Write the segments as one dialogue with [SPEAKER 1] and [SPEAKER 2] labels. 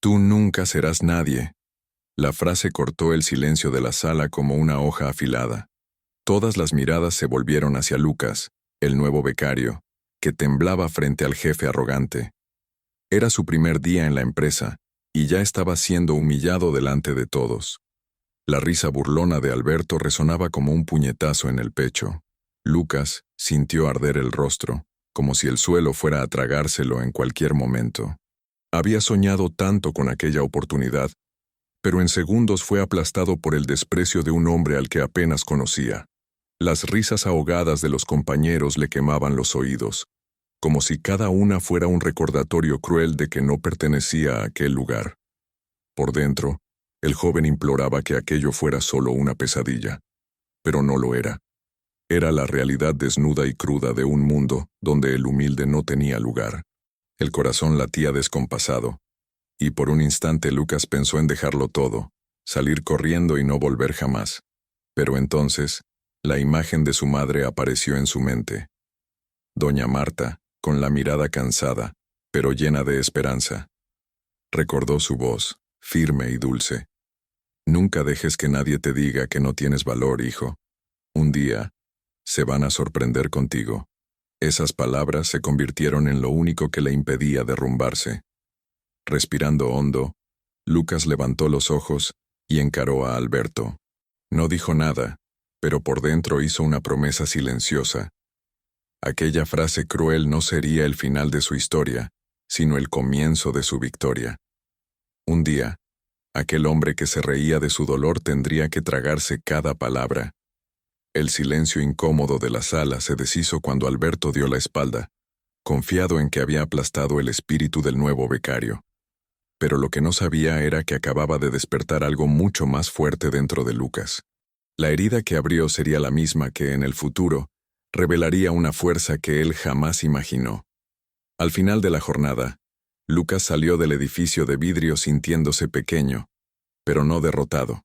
[SPEAKER 1] Tú nunca serás nadie. La frase cortó el silencio de la sala como una hoja afilada. Todas las miradas se volvieron hacia Lucas, el nuevo becario, que temblaba frente al jefe arrogante. Era su primer día en la empresa, y ya estaba siendo humillado delante de todos. La risa burlona de Alberto resonaba como un puñetazo en el pecho. Lucas sintió arder el rostro, como si el suelo fuera a tragárselo en cualquier momento. Había soñado tanto con aquella oportunidad, pero en segundos fue aplastado por el desprecio de un hombre al que apenas conocía. Las risas ahogadas de los compañeros le quemaban los oídos, como si cada una fuera un recordatorio cruel de que no pertenecía a aquel lugar. Por dentro, el joven imploraba que aquello fuera solo una pesadilla, pero no lo era. Era la realidad desnuda y cruda de un mundo donde el humilde no tenía lugar. El corazón latía descompasado, y por un instante Lucas pensó en dejarlo todo, salir corriendo y no volver jamás. Pero entonces, la imagen de su madre apareció en su mente. Doña Marta, con la mirada cansada, pero llena de esperanza. Recordó su voz, firme y dulce. Nunca dejes que nadie te diga que no tienes valor, hijo. Un día, se van a sorprender contigo. Esas palabras se convirtieron en lo único que le impedía derrumbarse. Respirando hondo, Lucas levantó los ojos y encaró a Alberto. No dijo nada, pero por dentro hizo una promesa silenciosa. Aquella frase cruel no sería el final de su historia, sino el comienzo de su victoria. Un día, aquel hombre que se reía de su dolor tendría que tragarse cada palabra. El silencio incómodo de la sala se deshizo cuando Alberto dio la espalda, confiado en que había aplastado el espíritu del nuevo becario. Pero lo que no sabía era que acababa de despertar algo mucho más fuerte dentro de Lucas. La herida que abrió sería la misma que, en el futuro, revelaría una fuerza que él jamás imaginó. Al final de la jornada, Lucas salió del edificio de vidrio sintiéndose pequeño, pero no derrotado.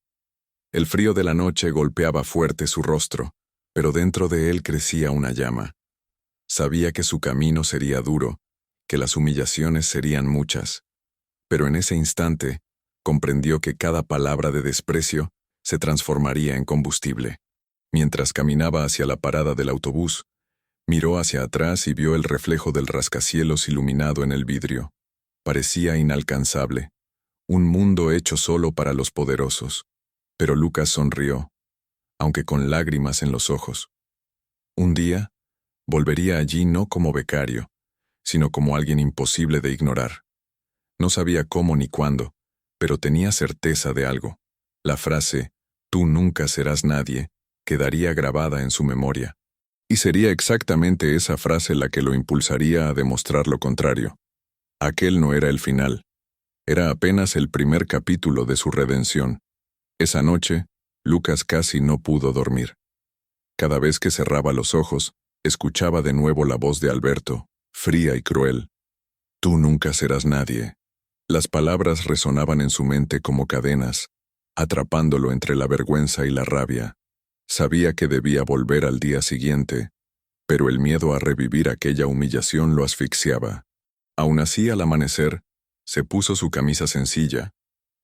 [SPEAKER 1] El frío de la noche golpeaba fuerte su rostro, pero dentro de él crecía una llama. Sabía que su camino sería duro, que las humillaciones serían muchas, pero en ese instante comprendió que cada palabra de desprecio se transformaría en combustible. Mientras caminaba hacia la parada del autobús, miró hacia atrás y vio el reflejo del rascacielos iluminado en el vidrio. Parecía inalcanzable, un mundo hecho solo para los poderosos. Pero Lucas sonrió, aunque con lágrimas en los ojos. Un día, volvería allí no como becario, sino como alguien imposible de ignorar. No sabía cómo ni cuándo, pero tenía certeza de algo. La frase, «Tú nunca serás nadie», quedaría grabada en su memoria. Y sería exactamente esa frase la que lo impulsaría a demostrar lo contrario. Aquel no era el final. Era apenas el primer capítulo de su redención. Esa noche, Lucas casi no pudo dormir. Cada vez que cerraba los ojos, escuchaba de nuevo la voz de Alberto, fría y cruel. «Tú nunca serás nadie». Las palabras resonaban en su mente como cadenas, atrapándolo entre la vergüenza y la rabia. Sabía que debía volver al día siguiente, pero el miedo a revivir aquella humillación lo asfixiaba. Aun así, al amanecer, se puso su camisa sencilla,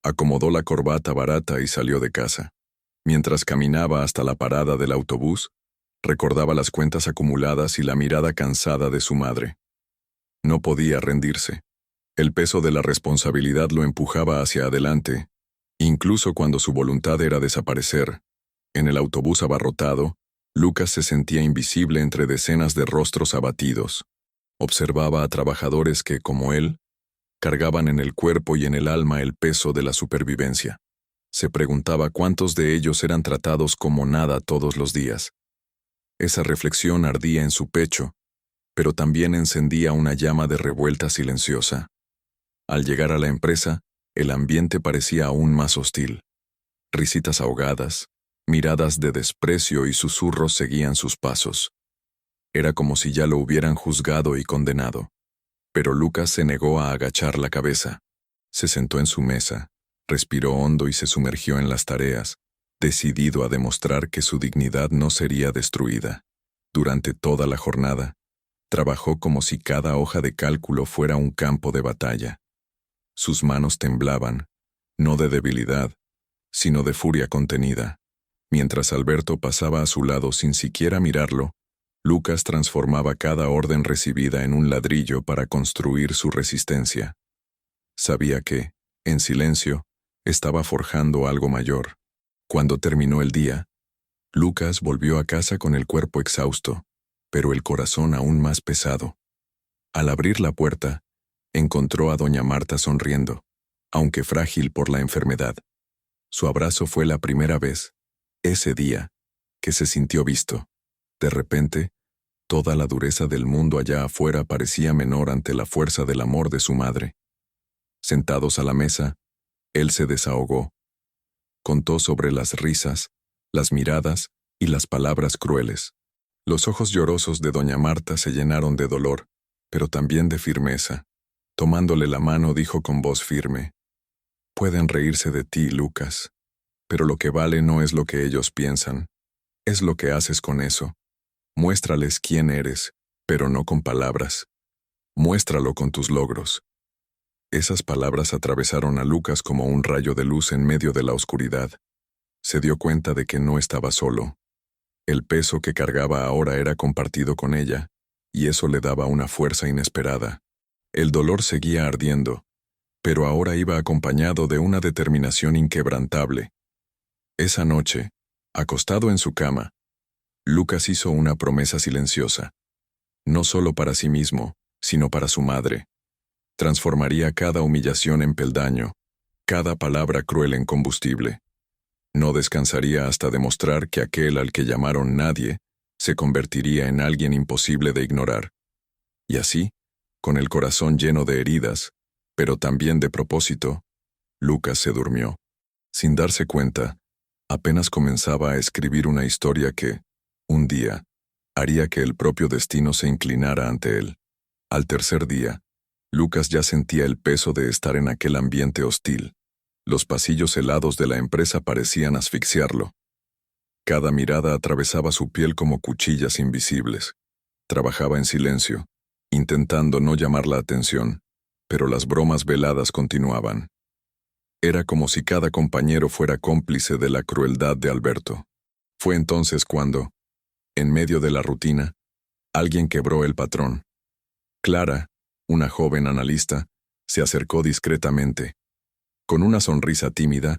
[SPEAKER 1] acomodó la corbata barata y salió de casa. Mientras caminaba hasta la parada del autobús, recordaba las cuentas acumuladas y la mirada cansada de su madre. No podía rendirse. El peso de la responsabilidad lo empujaba hacia adelante, incluso cuando su voluntad era desaparecer. En el autobús abarrotado, Lucas se sentía invisible entre decenas de rostros abatidos. Observaba a trabajadores que, como él, cargaban en el cuerpo y en el alma el peso de la supervivencia. Se preguntaba cuántos de ellos eran tratados como nada todos los días. Esa reflexión ardía en su pecho, pero también encendía una llama de revuelta silenciosa. Al llegar a la empresa, el ambiente parecía aún más hostil. Risitas ahogadas, miradas de desprecio y susurros seguían sus pasos. Era como si ya lo hubieran juzgado y condenado. Pero Lucas se negó a agachar la cabeza. Se sentó en su mesa, respiró hondo y se sumergió en las tareas, decidido a demostrar que su dignidad no sería destruida. Durante toda la jornada, trabajó como si cada hoja de cálculo fuera un campo de batalla. Sus manos temblaban, no de debilidad, sino de furia contenida. Mientras Alberto pasaba a su lado sin siquiera mirarlo, Lucas transformaba cada orden recibida en un ladrillo para construir su resistencia. Sabía que, en silencio, estaba forjando algo mayor. Cuando terminó el día, Lucas volvió a casa con el cuerpo exhausto, pero el corazón aún más pesado. Al abrir la puerta, encontró a doña Marta sonriendo, aunque frágil por la enfermedad. Su abrazo fue la primera vez, ese día, que se sintió visto. De repente, toda la dureza del mundo allá afuera parecía menor ante la fuerza del amor de su madre. Sentados a la mesa, él se desahogó. Contó sobre las risas, las miradas y las palabras crueles. Los ojos llorosos de doña Marta se llenaron de dolor, pero también de firmeza. Tomándole la mano dijo con voz firme: «Pueden reírse de ti, Lucas, pero lo que vale no es lo que ellos piensan, es lo que haces con eso. Muéstrales quién eres, pero no con palabras. Muéstralo con tus logros». Esas palabras atravesaron a Lucas como un rayo de luz en medio de la oscuridad. Se dio cuenta de que no estaba solo. El peso que cargaba ahora era compartido con ella, y eso le daba una fuerza inesperada. El dolor seguía ardiendo, pero ahora iba acompañado de una determinación inquebrantable. Esa noche, acostado en su cama, Lucas hizo una promesa silenciosa. No solo para sí mismo, sino para su madre. Transformaría cada humillación en peldaño, cada palabra cruel en combustible. No descansaría hasta demostrar que aquel al que llamaron nadie se convertiría en alguien imposible de ignorar. Y así, con el corazón lleno de heridas, pero también de propósito, Lucas se durmió. Sin darse cuenta, apenas comenzaba a escribir una historia que, un día, haría que el propio destino se inclinara ante él. Al tercer día, Lucas ya sentía el peso de estar en aquel ambiente hostil. Los pasillos helados de la empresa parecían asfixiarlo. Cada mirada atravesaba su piel como cuchillas invisibles. Trabajaba en silencio, intentando no llamar la atención, pero las bromas veladas continuaban. Era como si cada compañero fuera cómplice de la crueldad de Alberto. Fue entonces cuando, en medio de la rutina, alguien quebró el patrón. Clara, una joven analista, se acercó discretamente. Con una sonrisa tímida,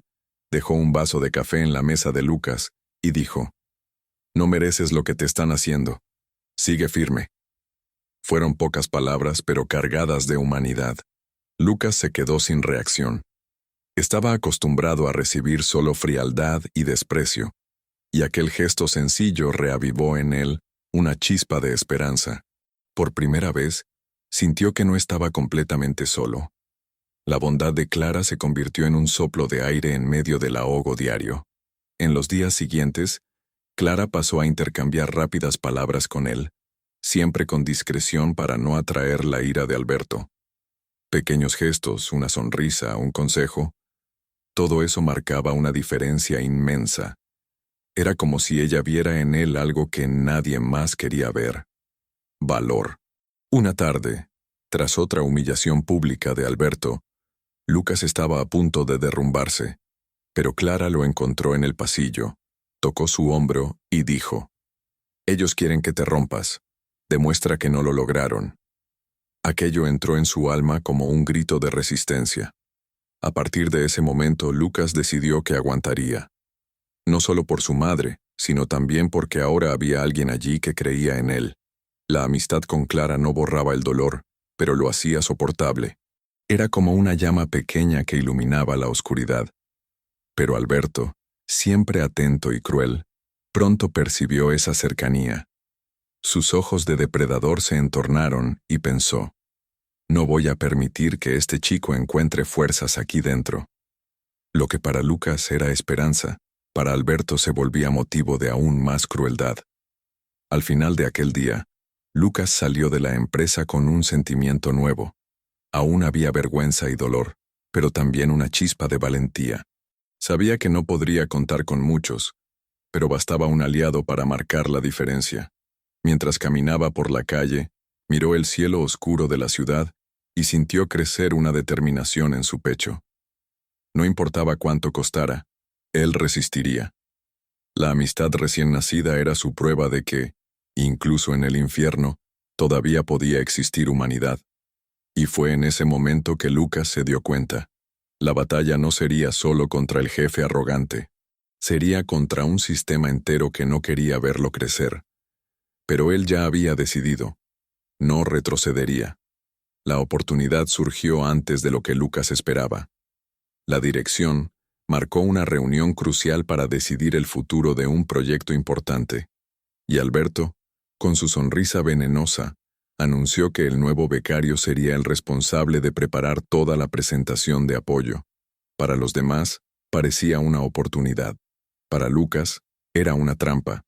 [SPEAKER 1] dejó un vaso de café en la mesa de Lucas y dijo: «No mereces lo que te están haciendo. Sigue firme». Fueron pocas palabras, pero cargadas de humanidad. Lucas se quedó sin reacción. Estaba acostumbrado a recibir solo frialdad y desprecio, y aquel gesto sencillo reavivó en él una chispa de esperanza. Por primera vez, sintió que no estaba completamente solo. La bondad de Clara se convirtió en un soplo de aire en medio del ahogo diario. En los días siguientes, Clara pasó a intercambiar rápidas palabras con él, siempre con discreción para no atraer la ira de Alberto. Pequeños gestos, una sonrisa, un consejo, todo eso marcaba una diferencia inmensa. Era como si ella viera en él algo que nadie más quería ver: valor. Una tarde, tras otra humillación pública de Alberto, Lucas estaba a punto de derrumbarse, pero Clara lo encontró en el pasillo, tocó su hombro y dijo: «Ellos quieren que te rompas. Demuestra que no lo lograron». Aquello entró en su alma como un grito de resistencia. A partir de ese momento, Lucas decidió que aguantaría. No solo por su madre, sino también porque ahora había alguien allí que creía en él. La amistad con Clara no borraba el dolor, pero lo hacía soportable. Era como una llama pequeña que iluminaba la oscuridad. Pero Alberto, siempre atento y cruel, pronto percibió esa cercanía. Sus ojos de depredador se entornaron y pensó: «No voy a permitir que este chico encuentre fuerzas aquí dentro». Lo que para Lucas era esperanza, para Alberto se volvía motivo de aún más crueldad. Al final de aquel día, Lucas salió de la empresa con un sentimiento nuevo. Aún había vergüenza y dolor, pero también una chispa de valentía. Sabía que no podría contar con muchos, pero bastaba un aliado para marcar la diferencia. Mientras caminaba por la calle, miró el cielo oscuro de la ciudad y sintió crecer una determinación en su pecho. No importaba cuánto costara, él resistiría. La amistad recién nacida era su prueba de que, incluso en el infierno, todavía podía existir humanidad. Y fue en ese momento que Lucas se dio cuenta. La batalla no sería solo contra el jefe arrogante, sería contra un sistema entero que no quería verlo crecer. Pero él ya había decidido. No retrocedería. La oportunidad surgió antes de lo que Lucas esperaba. La dirección marcó una reunión crucial para decidir el futuro de un proyecto importante. Y Alberto, con su sonrisa venenosa, anunció que el nuevo becario sería el responsable de preparar toda la presentación de apoyo. Para los demás, parecía una oportunidad. Para Lucas, era una trampa.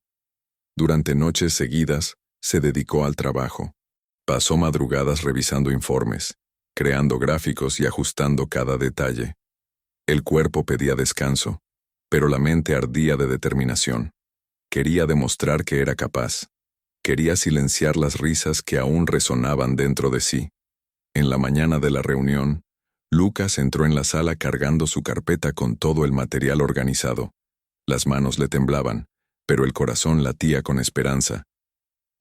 [SPEAKER 1] Durante noches seguidas, se dedicó al trabajo. Pasó madrugadas revisando informes, creando gráficos y ajustando cada detalle. El cuerpo pedía descanso, pero la mente ardía de determinación. Quería demostrar que era capaz. Quería silenciar las risas que aún resonaban dentro de sí. En la mañana de la reunión, Lucas entró en la sala cargando su carpeta con todo el material organizado. Las manos le temblaban, pero el corazón latía con esperanza.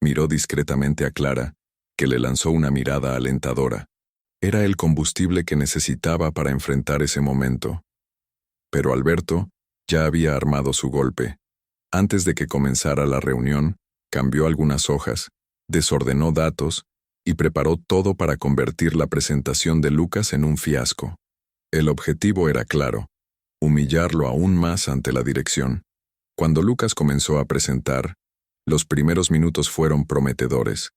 [SPEAKER 1] Miró discretamente a Clara, que le lanzó una mirada alentadora. Era el combustible que necesitaba para enfrentar ese momento. Pero Alberto ya había armado su golpe. Antes de que comenzara la reunión, cambió algunas hojas, desordenó datos y preparó todo para convertir la presentación de Lucas en un fiasco. El objetivo era claro: humillarlo aún más ante la dirección. Cuando Lucas comenzó a presentar, los primeros minutos fueron prometedores.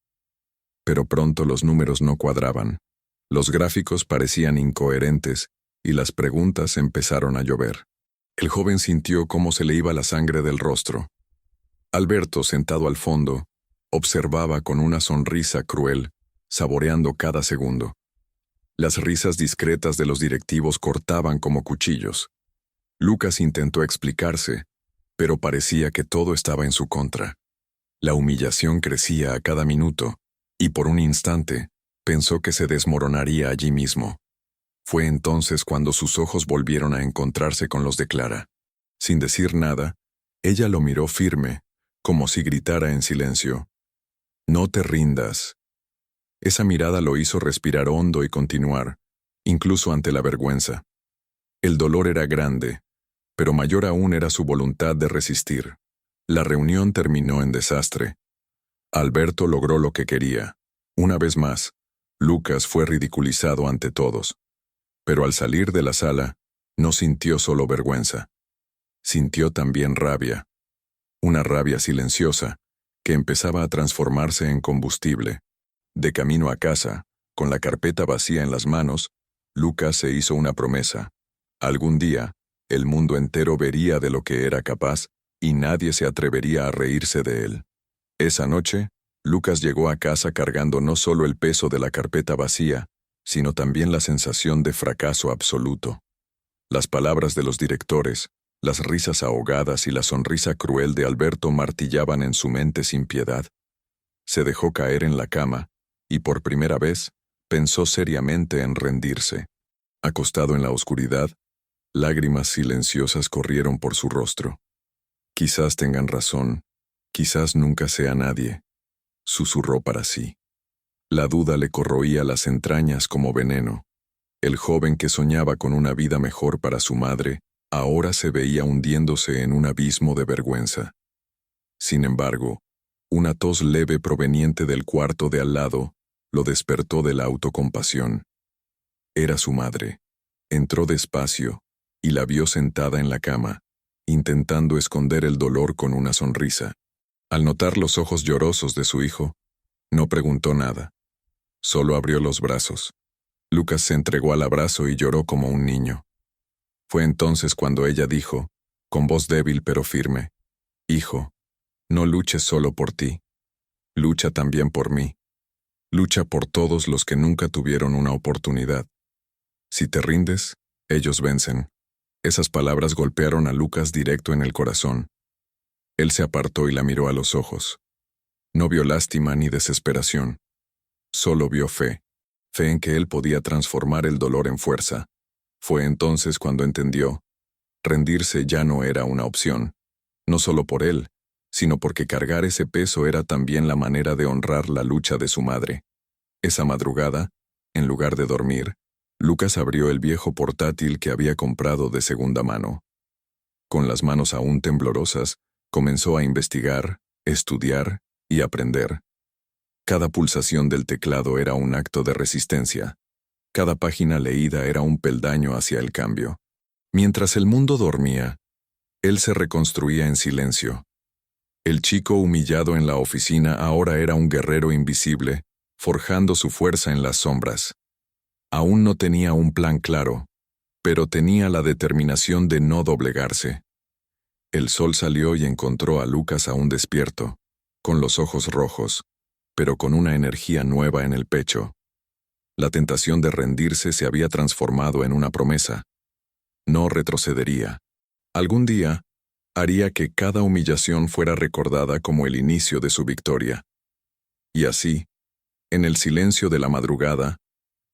[SPEAKER 1] Pero pronto los números no cuadraban. Los gráficos parecían incoherentes y las preguntas empezaron a llover. El joven sintió cómo se le iba la sangre del rostro. Alberto, sentado al fondo, observaba con una sonrisa cruel, saboreando cada segundo. Las risas discretas de los directivos cortaban como cuchillos. Lucas intentó explicarse, pero parecía que todo estaba en su contra. La humillación crecía a cada minuto, y por un instante, pensó que se desmoronaría allí mismo. Fue entonces cuando sus ojos volvieron a encontrarse con los de Clara. Sin decir nada, ella lo miró firme, como si gritara en silencio: «No te rindas». Esa mirada lo hizo respirar hondo y continuar, incluso ante la vergüenza. El dolor era grande, pero mayor aún era su voluntad de resistir. La reunión terminó en desastre. Alberto logró lo que quería. Una vez más, Lucas fue ridiculizado ante todos. Pero al salir de la sala, no sintió solo vergüenza. Sintió también rabia. Una rabia silenciosa, que empezaba a transformarse en combustible. De camino a casa, con la carpeta vacía en las manos, Lucas se hizo una promesa. Algún día, el mundo entero vería de lo que era capaz y nadie se atrevería a reírse de él. Esa noche, Lucas llegó a casa cargando no solo el peso de la carpeta vacía, sino también la sensación de fracaso absoluto. Las palabras de los directores, las risas ahogadas y la sonrisa cruel de Alberto martillaban en su mente sin piedad. Se dejó caer en la cama, y por primera vez, pensó seriamente en rendirse. Acostado en la oscuridad, lágrimas silenciosas corrieron por su rostro. «Quizás tengan razón, quizás nunca sea nadie», susurró para sí. La duda le corroía las entrañas como veneno. El joven que soñaba con una vida mejor para su madre, ahora se veía hundiéndose en un abismo de vergüenza. Sin embargo, una tos leve proveniente del cuarto de al lado lo despertó de la autocompasión. Era su madre. Entró despacio y la vio sentada en la cama, intentando esconder el dolor con una sonrisa. Al notar los ojos llorosos de su hijo, no preguntó nada. Solo abrió los brazos. Lucas se entregó al abrazo y lloró como un niño. Fue entonces cuando ella dijo, con voz débil pero firme: «Hijo, no luches solo por ti. Lucha también por mí. Lucha por todos los que nunca tuvieron una oportunidad. Si te rindes, ellos vencen». Esas palabras golpearon a Lucas directo en el corazón. Él se apartó y la miró a los ojos. No vio lástima ni desesperación. Solo vio fe. fe en que él podía transformar el dolor en fuerza. Fue entonces cuando entendió: rendirse ya no era una opción, no solo por él, sino porque cargar ese peso era también la manera de honrar la lucha de su madre. Esa madrugada, en lugar de dormir, Lucas abrió el viejo portátil que había comprado de segunda mano. Con las manos aún temblorosas, comenzó a investigar, estudiar y aprender. Cada pulsación del teclado era un acto de resistencia. Cada página leída era un peldaño hacia el cambio. Mientras el mundo dormía, él se reconstruía en silencio. El chico humillado en la oficina ahora era un guerrero invisible, forjando su fuerza en las sombras. Aún no tenía un plan claro, pero tenía la determinación de no doblegarse. El sol salió y encontró a Lucas aún despierto, con los ojos rojos, pero con una energía nueva en el pecho. La tentación de rendirse se había transformado en una promesa. No retrocedería. Algún día, haría que cada humillación fuera recordada como el inicio de su victoria. Y así, en el silencio de la madrugada,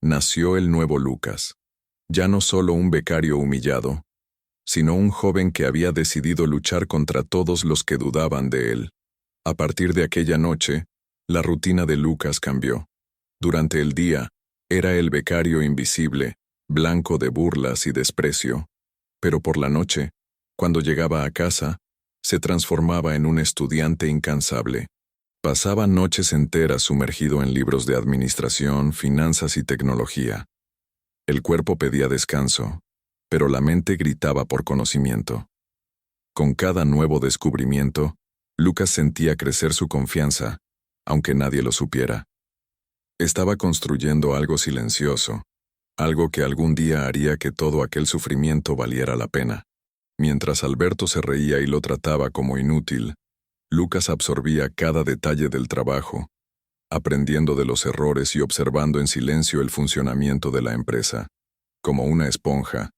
[SPEAKER 1] nació el nuevo Lucas. Ya no solo un becario humillado, sino un joven que había decidido luchar contra todos los que dudaban de él. A partir de aquella noche, la rutina de Lucas cambió. Durante el día, era el becario invisible, blanco de burlas y desprecio. Pero por la noche, cuando llegaba a casa, se transformaba en un estudiante incansable. Pasaba noches enteras sumergido en libros de administración, finanzas y tecnología. El cuerpo pedía descanso, pero la mente gritaba por conocimiento. Con cada nuevo descubrimiento, Lucas sentía crecer su confianza, aunque nadie lo supiera. Estaba construyendo algo silencioso, algo que algún día haría que todo aquel sufrimiento valiera la pena. Mientras Alberto se reía y lo trataba como inútil, Lucas absorbía cada detalle del trabajo, aprendiendo de los errores y observando en silencio el funcionamiento de la empresa. Como una esponja,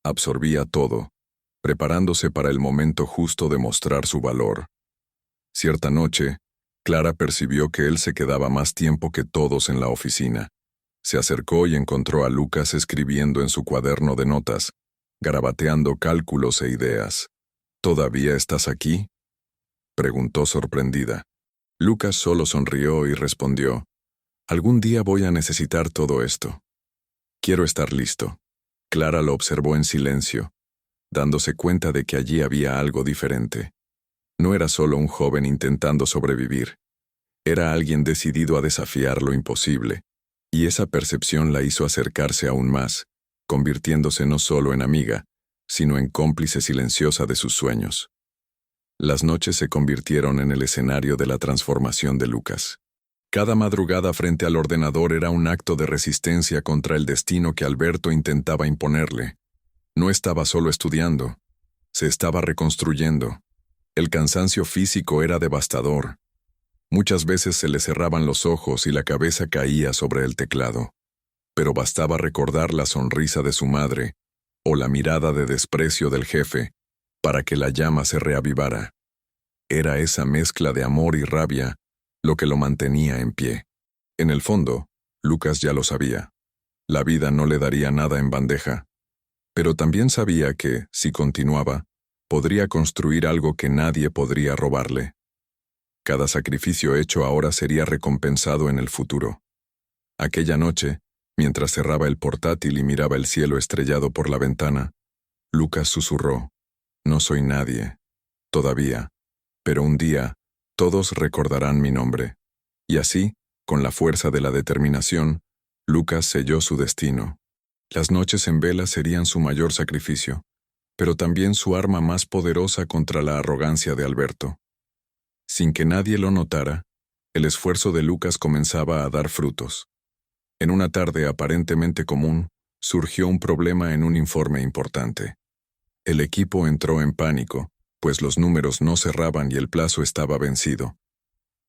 [SPEAKER 1] absorbía todo, preparándose para el momento justo de mostrar su valor. Cierta noche, Clara percibió que él se quedaba más tiempo que todos en la oficina. Se acercó y encontró a Lucas escribiendo en su cuaderno de notas, garabateando cálculos e ideas. ¿Todavía estás aquí?, preguntó sorprendida. Lucas solo sonrió y respondió: algún día voy a necesitar todo esto. Quiero estar listo. Clara lo observó en silencio, dándose cuenta de que allí había algo diferente. No era solo un joven intentando sobrevivir. Era alguien decidido a desafiar lo imposible, y esa percepción la hizo acercarse aún más, convirtiéndose no solo en amiga, sino en cómplice silenciosa de sus sueños. Las noches se convirtieron en el escenario de la transformación de Lucas. Cada madrugada frente al ordenador era un acto de resistencia contra el destino que Alberto intentaba imponerle. No estaba solo estudiando, se estaba reconstruyendo. El cansancio físico era devastador. Muchas veces se le cerraban los ojos y la cabeza caía sobre el teclado. Pero bastaba recordar la sonrisa de su madre o la mirada de desprecio del jefe para que la llama se reavivara. Era esa mezcla de amor y rabia lo que lo mantenía en pie. En el fondo, Lucas ya lo sabía. La vida no le daría nada en bandeja. Pero también sabía que, si continuaba, podría construir algo que nadie podría robarle. Cada sacrificio hecho ahora sería recompensado en el futuro. Aquella noche, mientras cerraba el portátil y miraba el cielo estrellado por la ventana, Lucas susurró: no soy nadie, todavía, pero un día, todos recordarán mi nombre. Y así, con la fuerza de la determinación, Lucas selló su destino. Las noches en vela serían su mayor sacrificio, pero también su arma más poderosa contra la arrogancia de Alberto. Sin que nadie lo notara, el esfuerzo de Lucas comenzaba a dar frutos. En una tarde aparentemente común, surgió un problema en un informe importante. El equipo entró en pánico, pues los números no cerraban y el plazo estaba vencido.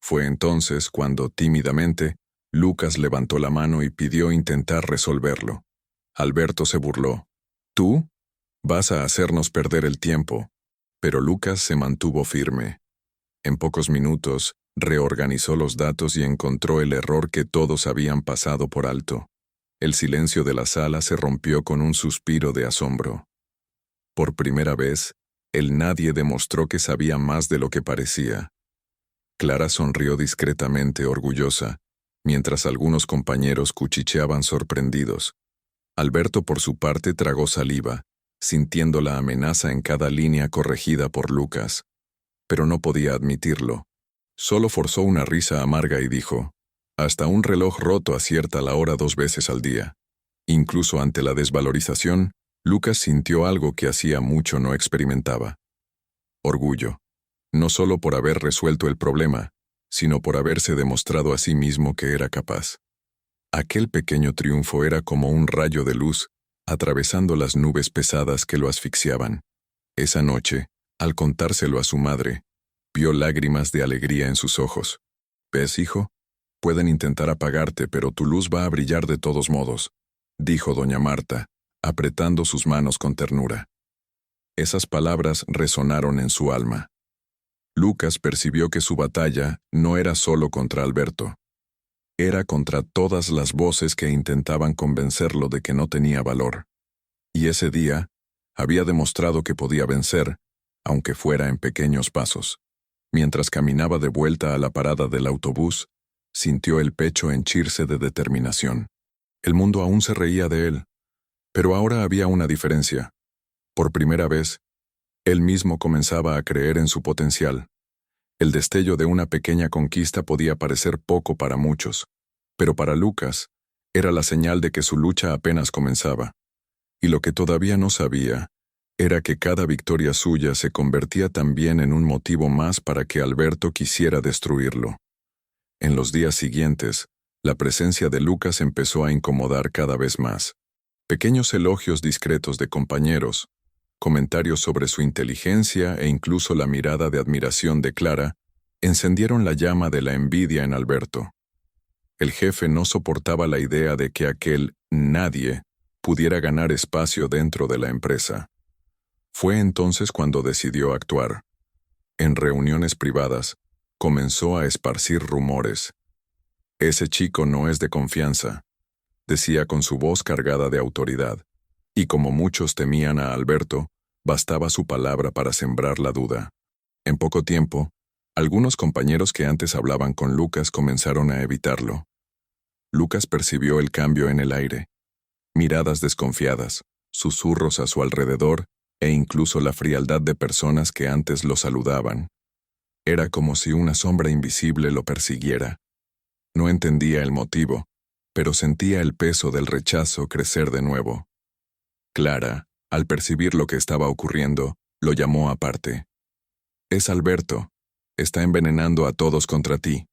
[SPEAKER 1] Fue entonces cuando, tímidamente, Lucas levantó la mano y pidió intentar resolverlo. Alberto se burló. ¿Tú? Vas a hacernos perder el tiempo. Pero Lucas se mantuvo firme. En pocos minutos, reorganizó los datos y encontró el error que todos habían pasado por alto. El silencio de la sala se rompió con un suspiro de asombro. Por primera vez, el nadie demostró que sabía más de lo que parecía. Clara sonrió discretamente orgullosa, mientras algunos compañeros cuchicheaban sorprendidos. Alberto por su parte tragó saliva, sintiendo la amenaza en cada línea corregida por Lucas. Pero no podía admitirlo. Solo forzó una risa amarga y dijo, «Hasta un reloj roto acierta la hora 2 veces al día». Incluso ante la desvalorización, Lucas sintió algo que hacía mucho no experimentaba. Orgullo. No solo por haber resuelto el problema, sino por haberse demostrado a sí mismo que era capaz. Aquel pequeño triunfo era como un rayo de luz, atravesando las nubes pesadas que lo asfixiaban. Esa noche, al contárselo a su madre, vio lágrimas de alegría en sus ojos. «¿Ves, hijo? Pueden intentar apagarte, pero tu luz va a brillar de todos modos», dijo doña Marta, apretando sus manos con ternura. Esas palabras resonaron en su alma. Lucas percibió que su batalla no era solo contra Alberto. Era contra todas las voces que intentaban convencerlo de que no tenía valor. Y ese día, había demostrado que podía vencer, aunque fuera en pequeños pasos. Mientras caminaba de vuelta a la parada del autobús, sintió el pecho henchirse de determinación. El mundo aún se reía de él, pero ahora había una diferencia. Por primera vez, él mismo comenzaba a creer en su potencial. El destello de una pequeña conquista podía parecer poco para muchos, pero para Lucas, era la señal de que su lucha apenas comenzaba. Y lo que todavía no sabía, era que cada victoria suya se convertía también en un motivo más para que Alberto quisiera destruirlo. En los días siguientes, la presencia de Lucas empezó a incomodar cada vez más. Pequeños elogios discretos de compañeros, comentarios sobre su inteligencia e incluso la mirada de admiración de Clara, encendieron la llama de la envidia en Alberto. El jefe no soportaba la idea de que aquel nadie pudiera ganar espacio dentro de la empresa. Fue entonces cuando decidió actuar. En reuniones privadas, comenzó a esparcir rumores. «Ese chico no es de confianza», decía con su voz cargada de autoridad, y como muchos temían a Alberto, bastaba su palabra para sembrar la duda. En poco tiempo, algunos compañeros que antes hablaban con Lucas comenzaron a evitarlo. Lucas percibió el cambio en el aire. Miradas desconfiadas, susurros a su alrededor e incluso la frialdad de personas que antes lo saludaban. Era como si una sombra invisible lo persiguiera. No entendía el motivo, pero sentía el peso del rechazo crecer de nuevo. Clara, al percibir lo que estaba ocurriendo, lo llamó aparte. «Es Alberto. Está envenenando a todos contra ti.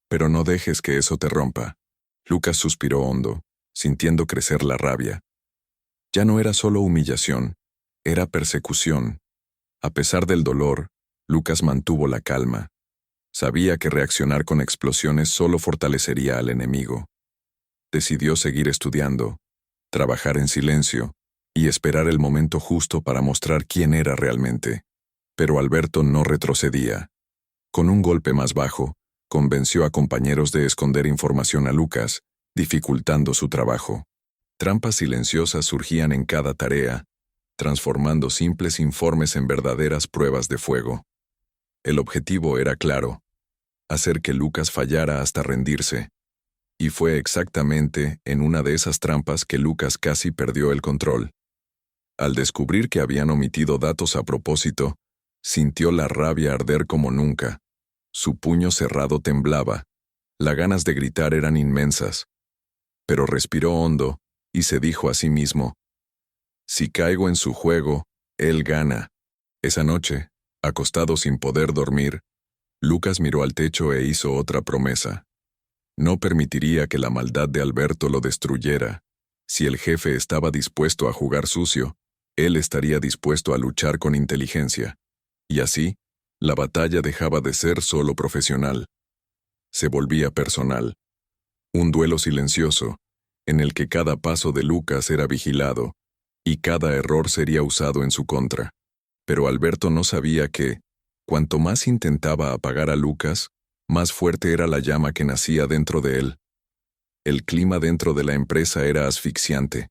[SPEAKER 1] Pero no dejes que eso te rompa». Lucas suspiró hondo, sintiendo crecer la rabia. Ya no era solo humillación, era persecución. A pesar del dolor, Lucas mantuvo la calma. Sabía que reaccionar con explosiones solo fortalecería al enemigo. Decidió seguir estudiando, trabajar en silencio y esperar el momento justo para mostrar quién era realmente. Pero Alberto no retrocedía. Con un golpe más bajo, convenció a compañeros de esconder información a Lucas, dificultando su trabajo. Trampas silenciosas surgían en cada tarea, transformando simples informes en verdaderas pruebas de fuego. El objetivo era claro: hacer que Lucas fallara hasta rendirse. Y fue exactamente en una de esas trampas que Lucas casi perdió el control. Al descubrir que habían omitido datos a propósito, sintió la rabia arder como nunca. Su puño cerrado temblaba. Las ganas de gritar eran inmensas. Pero respiró hondo y se dijo a sí mismo: «Si caigo en su juego, él gana». Esa noche, acostado sin poder dormir, Lucas miró al techo e hizo otra promesa. No permitiría que la maldad de Alberto lo destruyera. Si el jefe estaba dispuesto a jugar sucio, él estaría dispuesto a luchar con inteligencia. Y así, la batalla dejaba de ser solo profesional. Se volvía personal. Un duelo silencioso, en el que cada paso de Lucas era vigilado, y cada error sería usado en su contra. Pero Alberto no sabía que, cuanto más intentaba apagar a Lucas, más fuerte era la llama que nacía dentro de él. El clima dentro de la empresa era asfixiante.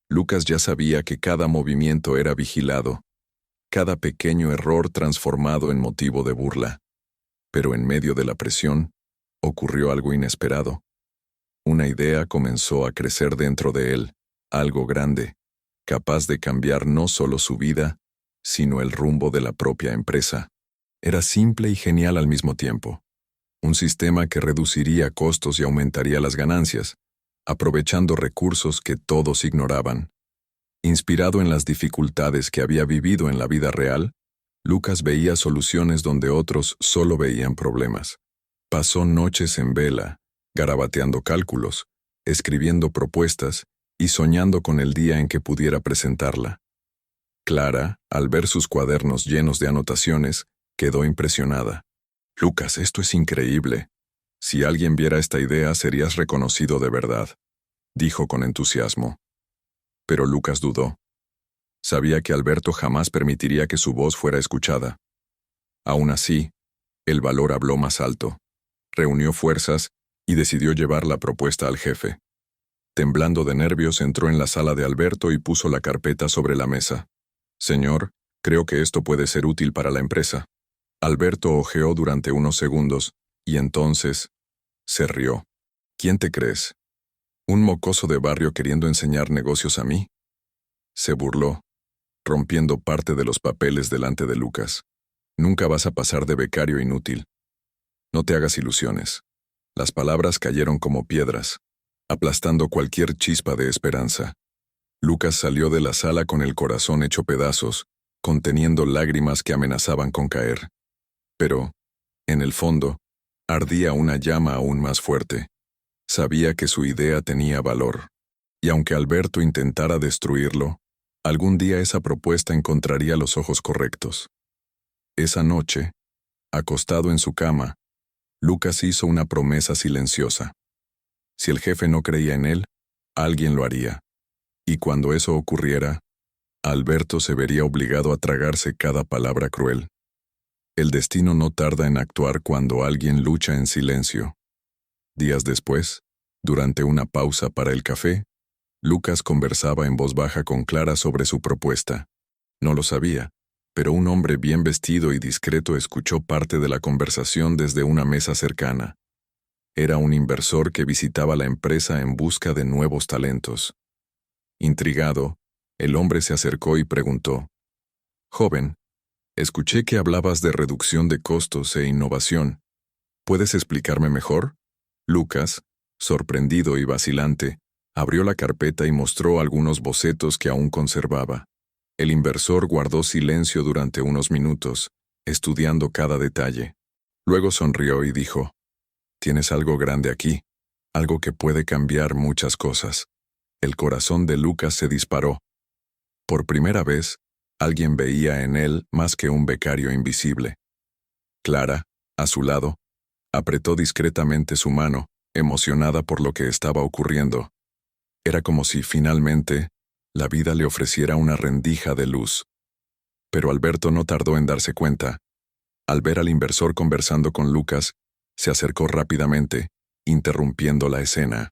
[SPEAKER 1] Lucas ya sabía que cada movimiento era vigilado, cada pequeño error transformado en motivo de burla. Pero en medio de la presión, ocurrió algo inesperado. Una idea comenzó a crecer dentro de él, algo grande, capaz de cambiar no solo su vida, sino el rumbo de la propia empresa. Era simple y genial al mismo tiempo. Un sistema que reduciría costos y aumentaría las ganancias, aprovechando recursos que todos ignoraban. Inspirado en las dificultades que había vivido en la vida real, Lucas veía soluciones donde otros solo veían problemas. Pasó noches en vela, garabateando cálculos, escribiendo propuestas y soñando con el día en que pudiera presentarla. Clara, al ver sus cuadernos llenos de anotaciones, quedó impresionada. «Lucas, esto es increíble. Si alguien viera esta idea, serías reconocido de verdad», dijo con entusiasmo. Pero Lucas dudó. Sabía que Alberto jamás permitiría que su voz fuera escuchada. Aún así, el valor habló más alto. Reunió fuerzas y decidió llevar la propuesta al jefe. Temblando de nervios, entró en la sala de Alberto y puso la carpeta sobre la mesa. «Señor, creo que esto puede ser útil para la empresa». Alberto hojeó durante unos segundos, y entonces se rió. «¿Quién te crees? ¿Un mocoso de barrio queriendo enseñar negocios a mí?». Se burló, rompiendo parte de los papeles delante de Lucas. «Nunca vas a pasar de becario inútil. No te hagas ilusiones». Las palabras cayeron como piedras, aplastando cualquier chispa de esperanza. Lucas salió de la sala con el corazón hecho pedazos, conteniendo lágrimas que amenazaban con caer. Pero, en el fondo, ardía una llama aún más fuerte. Sabía que su idea tenía valor, y aunque Alberto intentara destruirlo, algún día esa propuesta encontraría los ojos correctos. Esa noche, acostado en su cama, Lucas hizo una promesa silenciosa. Si el jefe no creía en él, alguien lo haría. Y cuando eso ocurriera, Alberto se vería obligado a tragarse cada palabra cruel. El destino no tarda en actuar cuando alguien lucha en silencio. Días después, durante una pausa para el café, Lucas conversaba en voz baja con Clara sobre su propuesta. No lo sabía, pero un hombre bien vestido y discreto escuchó parte de la conversación desde una mesa cercana. Era un inversor que visitaba la empresa en busca de nuevos talentos. Intrigado, el hombre se acercó y preguntó: «Joven, escuché que hablabas de reducción de costos e innovación. ¿Puedes explicarme mejor?». Lucas, sorprendido y vacilante, abrió la carpeta y mostró algunos bocetos que aún conservaba. El inversor guardó silencio durante unos minutos, estudiando cada detalle. Luego sonrió y dijo: «Tienes algo grande aquí, algo que puede cambiar muchas cosas». El corazón de Lucas se disparó. Por primera vez, alguien veía en él más que un becario invisible. Clara, a su lado, apretó discretamente su mano, emocionada por lo que estaba ocurriendo. Era como si, finalmente, la vida le ofreciera una rendija de luz. Pero Alberto no tardó en darse cuenta. Al ver al inversor conversando con Lucas, se acercó rápidamente, interrumpiendo la escena.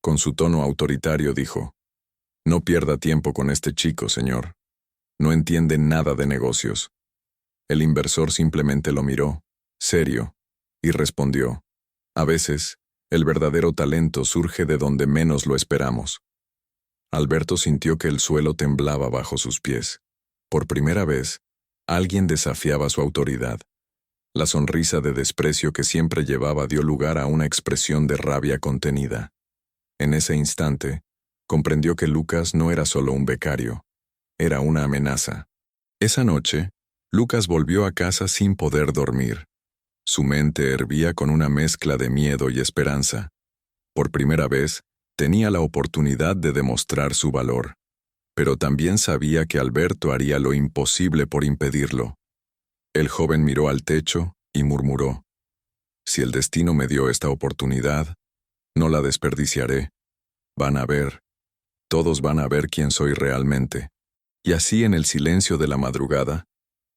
[SPEAKER 1] Con su tono autoritario dijo: «No pierda tiempo con este chico, señor. No entiende nada de negocios». El inversor simplemente lo miró, serio, y respondió: «A veces, el verdadero talento surge de donde menos lo esperamos». Alberto sintió que el suelo temblaba bajo sus pies. Por primera vez, alguien desafiaba su autoridad. La sonrisa de desprecio que siempre llevaba dio lugar a una expresión de rabia contenida. En ese instante, comprendió que Lucas no era solo un becario, era una amenaza. Esa noche, Lucas volvió a casa sin poder dormir. Su mente hervía con una mezcla de miedo y esperanza. Por primera vez, tenía la oportunidad de demostrar su valor, pero también sabía que Alberto haría lo imposible por impedirlo. El joven miró al techo y murmuró: «Si el destino me dio esta oportunidad, no la desperdiciaré. Todos van a ver quién soy realmente». Y así, en el silencio de la madrugada,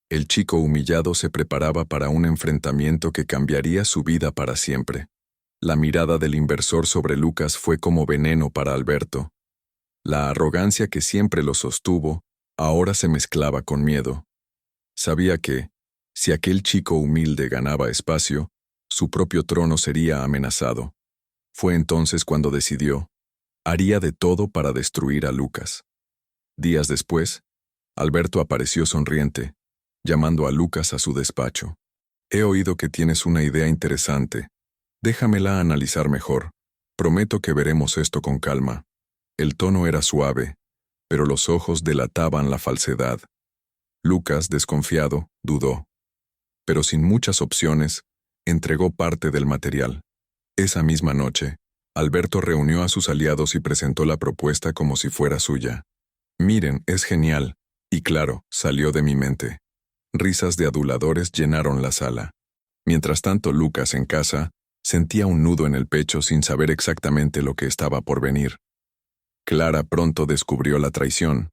[SPEAKER 1] el chico humillado se preparaba para un enfrentamiento que cambiaría su vida para siempre. La mirada del inversor sobre Lucas fue como veneno para Alberto. La arrogancia que siempre lo sostuvo, ahora se mezclaba con miedo. Sabía que, si aquel chico humilde ganaba espacio, su propio trono sería amenazado. Fue entonces cuando decidió, haría de todo para destruir a Lucas. Días después, Alberto apareció sonriente, llamando a Lucas a su despacho. He oído que tienes una idea interesante. Déjamela analizar mejor. Prometo que veremos esto con calma. El tono era suave, pero los ojos delataban la falsedad. Lucas, desconfiado, dudó. Pero sin muchas opciones, entregó parte del material. Esa misma noche, Alberto reunió a sus aliados y presentó la propuesta como si fuera suya. Miren, es genial. Y claro, salió de mi mente. Risas de aduladores llenaron la sala. Mientras tanto, Lucas, en casa, sentía un nudo en el pecho sin saber exactamente lo que estaba por venir. Clara pronto descubrió la traición.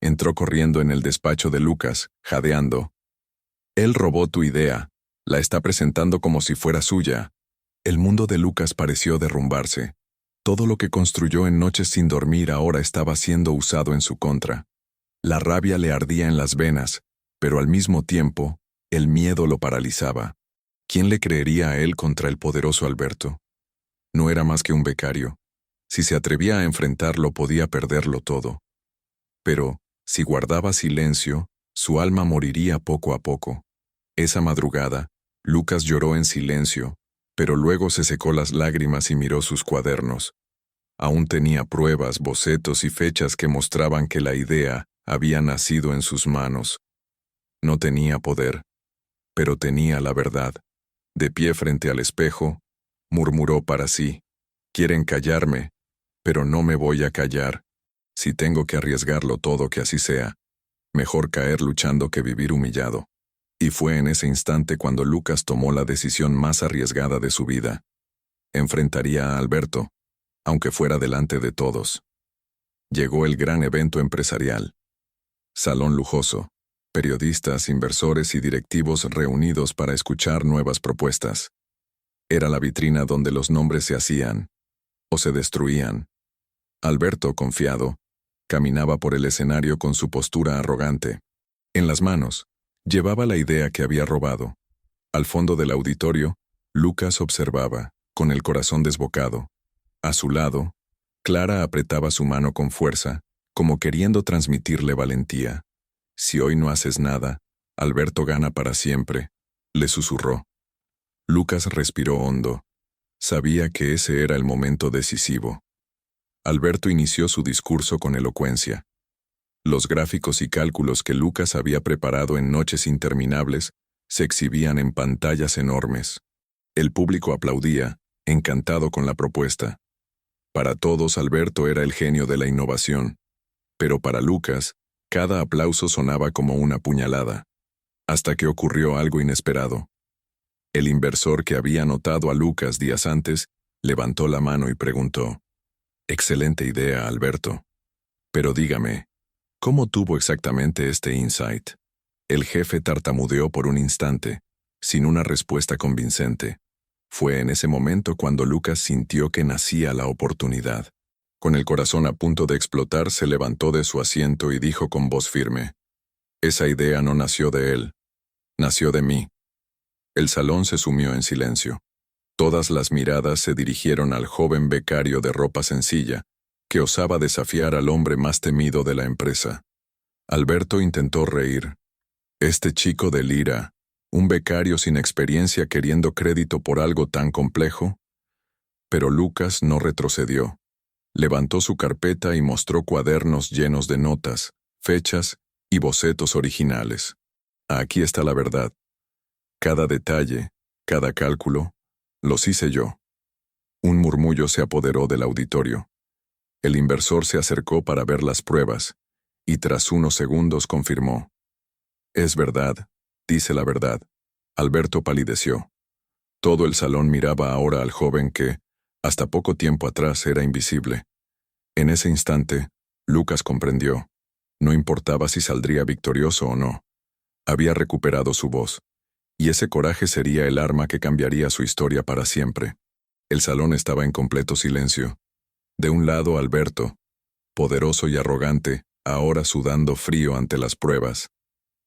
[SPEAKER 1] Entró corriendo en el despacho de Lucas, jadeando. Él robó tu idea. La está presentando como si fuera suya. El mundo de Lucas pareció derrumbarse. Todo lo que construyó en noches sin dormir ahora estaba siendo usado en su contra. La rabia le ardía en las venas, pero al mismo tiempo, el miedo lo paralizaba. ¿Quién le creería a él contra el poderoso Alberto? No era más que un becario. Si se atrevía a enfrentarlo podía perderlo todo. Pero, si guardaba silencio, su alma moriría poco a poco. Esa madrugada, Lucas lloró en silencio, pero luego se secó las lágrimas y miró sus cuadernos. Aún tenía pruebas, bocetos y fechas que mostraban que la idea había nacido en sus manos. No tenía poder, pero tenía la verdad. De pie frente al espejo, murmuró para sí, «Quieren callarme, pero no me voy a callar. Si tengo que arriesgarlo todo, que así sea. Mejor caer luchando que vivir humillado». Y fue en ese instante cuando Lucas tomó la decisión más arriesgada de su vida. Enfrentaría a Alberto, aunque fuera delante de todos. Llegó el gran evento empresarial. Salón lujoso. Periodistas, inversores y directivos reunidos para escuchar nuevas propuestas. Era la vitrina donde los nombres se hacían o se destruían. Alberto, confiado, caminaba por el escenario con su postura arrogante. En las manos, llevaba la idea que había robado. Al fondo del auditorio, Lucas observaba, con el corazón desbocado. A su lado, Clara apretaba su mano con fuerza, como queriendo transmitirle valentía. «Si hoy no haces nada, Alberto gana para siempre», le susurró. Lucas respiró hondo. Sabía que ese era el momento decisivo. Alberto inició su discurso con elocuencia. Los gráficos y cálculos que Lucas había preparado en noches interminables se exhibían en pantallas enormes. El público aplaudía, encantado con la propuesta. Para todos, Alberto era el genio de la innovación. Pero para Lucas, cada aplauso sonaba como una puñalada. Hasta que ocurrió algo inesperado. El inversor que había notado a Lucas días antes levantó la mano y preguntó: «Excelente idea, Alberto. Pero dígame, ¿cómo tuvo exactamente este insight?» El jefe tartamudeó por un instante, sin una respuesta convincente. Fue en ese momento cuando Lucas sintió que nacía la oportunidad. Con el corazón a punto de explotar, se levantó de su asiento y dijo con voz firme: «Esa idea no nació de él, nació de mí». El salón se sumió en silencio. Todas las miradas se dirigieron al joven becario de ropa sencilla, que osaba desafiar al hombre más temido de la empresa. Alberto intentó reír. Este chico delira, un becario sin experiencia queriendo crédito por algo tan complejo. Pero Lucas no retrocedió. Levantó su carpeta y mostró cuadernos llenos de notas, fechas y bocetos originales. Aquí está la verdad. Cada detalle, cada cálculo, los hice yo. Un murmullo se apoderó del auditorio. El inversor se acercó para ver las pruebas, y tras unos segundos confirmó: «Es verdad, dice la verdad». Alberto palideció. Todo el salón miraba ahora al joven que, hasta poco tiempo atrás, era invisible. En ese instante, Lucas comprendió. No importaba si saldría victorioso o no. Había recuperado su voz, y ese coraje sería el arma que cambiaría su historia para siempre. El salón estaba en completo silencio. De un lado, Alberto, poderoso y arrogante, ahora sudando frío ante las pruebas.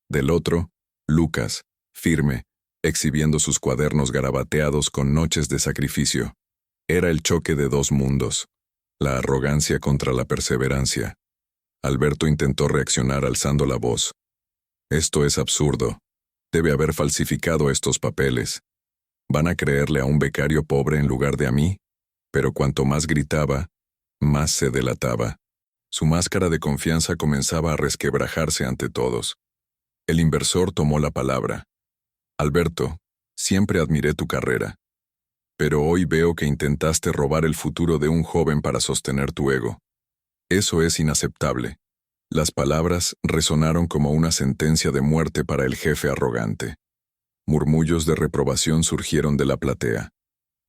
[SPEAKER 1] Del otro, Lucas, firme, exhibiendo sus cuadernos garabateados con noches de sacrificio. Era el choque de dos mundos, la arrogancia contra la perseverancia. Alberto intentó reaccionar alzando la voz. Esto es absurdo. Debe haber falsificado estos papeles. ¿Van a creerle a un becario pobre en lugar de a mí? Pero cuanto más gritaba, más se delataba. Su máscara de confianza comenzaba a resquebrajarse ante todos. El inversor tomó la palabra. Alberto, siempre admiré tu carrera. Pero hoy veo que intentaste robar el futuro de un joven para sostener tu ego. Eso es inaceptable. Las palabras resonaron como una sentencia de muerte para el jefe arrogante. Murmullos de reprobación surgieron de la platea.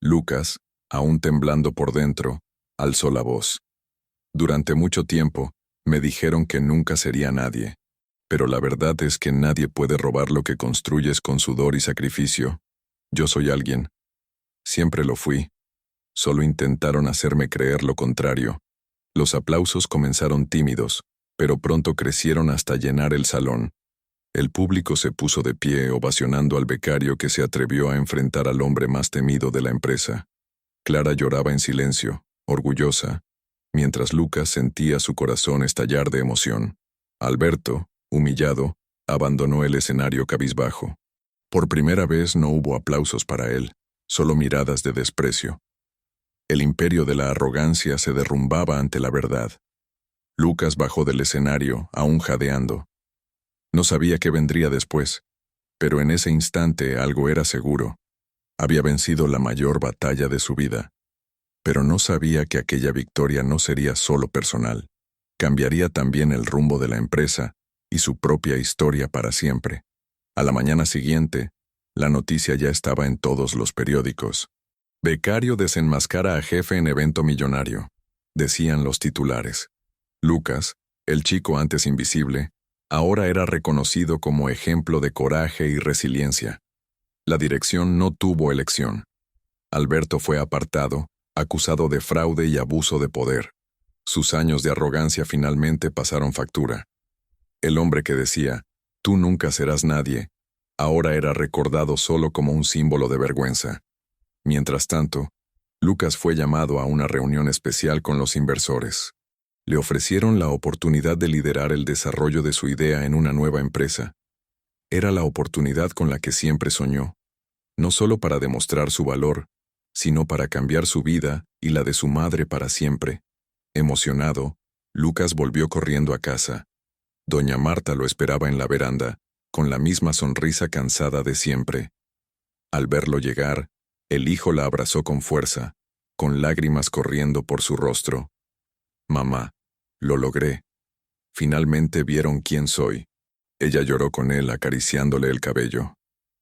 [SPEAKER 1] Lucas, aún temblando por dentro, alzó la voz. Durante mucho tiempo, me dijeron que nunca sería nadie. Pero la verdad es que nadie puede robar lo que construyes con sudor y sacrificio. Yo soy alguien. Siempre lo fui. Solo intentaron hacerme creer lo contrario. Los aplausos comenzaron tímidos, pero pronto crecieron hasta llenar el salón. El público se puso de pie ovacionando al becario que se atrevió a enfrentar al hombre más temido de la empresa. Clara lloraba en silencio, orgullosa, mientras Lucas sentía su corazón estallar de emoción. Alberto, humillado, abandonó el escenario cabizbajo. Por primera vez no hubo aplausos para él, solo miradas de desprecio. El imperio de la arrogancia se derrumbaba ante la verdad. Lucas bajó del escenario, aún jadeando. No sabía qué vendría después, pero en ese instante algo era seguro. Había vencido la mayor batalla de su vida. Pero no sabía que aquella victoria no sería solo personal. Cambiaría también el rumbo de la empresa y su propia historia para siempre. A la mañana siguiente, la noticia ya estaba en todos los periódicos. Becario desenmascara a jefe en evento millonario, decían los titulares. Lucas, el chico antes invisible, ahora era reconocido como ejemplo de coraje y resiliencia. La dirección no tuvo elección. Alberto fue apartado, acusado de fraude y abuso de poder. Sus años de arrogancia finalmente pasaron factura. El hombre que decía, «Tú nunca serás nadie», ahora era recordado solo como un símbolo de vergüenza. Mientras tanto, Lucas fue llamado a una reunión especial con los inversores. Le ofrecieron la oportunidad de liderar el desarrollo de su idea en una nueva empresa. Era la oportunidad con la que siempre soñó, no solo para demostrar su valor, sino para cambiar su vida y la de su madre para siempre. Emocionado, Lucas volvió corriendo a casa. Doña Marta lo esperaba en la veranda, con la misma sonrisa cansada de siempre. Al verlo llegar, el hijo la abrazó con fuerza, con lágrimas corriendo por su rostro. «Mamá, lo logré. Finalmente vieron quién soy». Ella lloró con él acariciándole el cabello.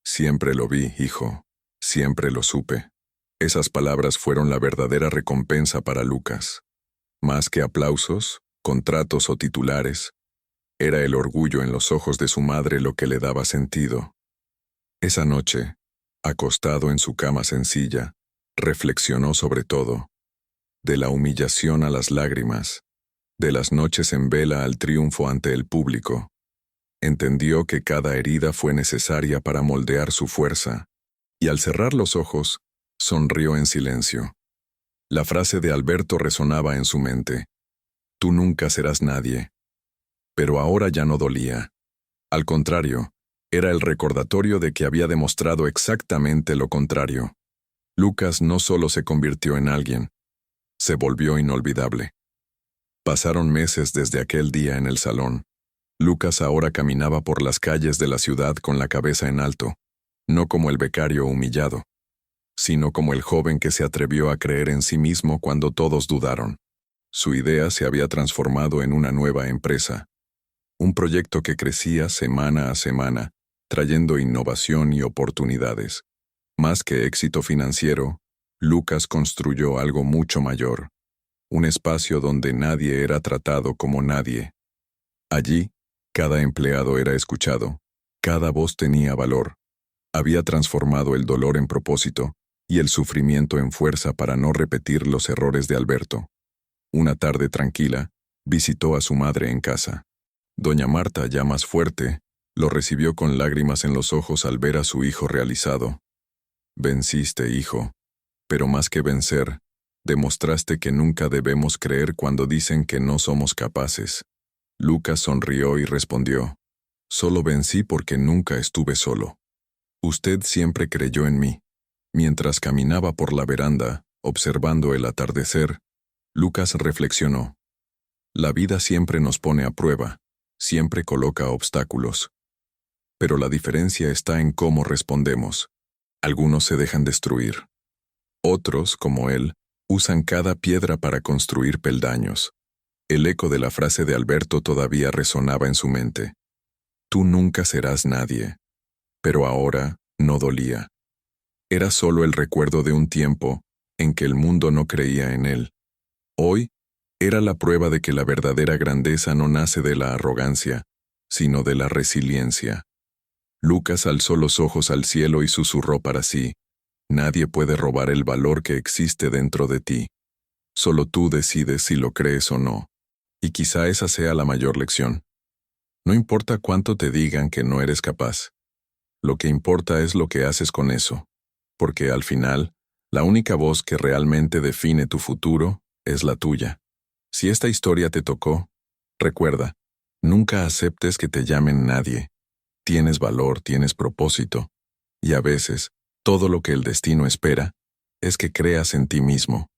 [SPEAKER 1] «Siempre lo vi, hijo. Siempre lo supe». Esas palabras fueron la verdadera recompensa para Lucas. Más que aplausos, contratos o titulares, era el orgullo en los ojos de su madre lo que le daba sentido. Esa noche, acostado en su cama sencilla, reflexionó sobre todo. De la humillación a las lágrimas, de las noches en vela al triunfo ante el público. Entendió que cada herida fue necesaria para moldear su fuerza, y al cerrar los ojos, sonrió en silencio. La frase de Alberto resonaba en su mente. «Tú nunca serás nadie». Pero ahora ya no dolía. Al contrario, era el recordatorio de que había demostrado exactamente lo contrario. Lucas no solo se convirtió en alguien, se volvió inolvidable. Pasaron meses desde aquel día en el salón. Lucas ahora caminaba por las calles de la ciudad con la cabeza en alto, no como el becario humillado, sino como el joven que se atrevió a creer en sí mismo cuando todos dudaron. Su idea se había transformado en una nueva empresa, un proyecto que crecía semana a semana, trayendo innovación y oportunidades. Más que éxito financiero, Lucas construyó algo mucho mayor, un espacio donde nadie era tratado como nadie. Allí, cada empleado era escuchado, cada voz tenía valor. Había transformado el dolor en propósito, y el sufrimiento en fuerza para no repetir los errores de Alberto. Una tarde tranquila, visitó a su madre en casa. Doña Marta, ya más fuerte, lo recibió con lágrimas en los ojos al ver a su hijo realizado. Venciste, hijo, pero más que vencer, demostraste que nunca debemos creer cuando dicen que no somos capaces. Lucas sonrió y respondió, solo vencí porque nunca estuve solo. Usted siempre creyó en mí. Mientras caminaba por la veranda, observando el atardecer, Lucas reflexionó. La vida siempre nos pone a prueba, siempre coloca obstáculos. Pero la diferencia está en cómo respondemos. Algunos se dejan destruir. Otros, como él, usan cada piedra para construir peldaños. El eco de la frase de Alberto todavía resonaba en su mente. Tú nunca serás nadie. Pero ahora no dolía. Era solo el recuerdo de un tiempo en que el mundo no creía en él. Hoy era la prueba de que la verdadera grandeza no nace de la arrogancia, sino de la resiliencia. Lucas alzó los ojos al cielo y susurró para sí, nadie puede robar el valor que existe dentro de ti. Solo tú decides si lo crees o no. Y quizá esa sea la mayor lección. No importa cuánto te digan que no eres capaz. Lo que importa es lo que haces con eso. Porque al final, la única voz que realmente define tu futuro es la tuya. Si esta historia te tocó, recuerda, nunca aceptes que te llamen nadie. Tienes valor, tienes propósito, y a veces, todo lo que el destino espera es que creas en ti mismo.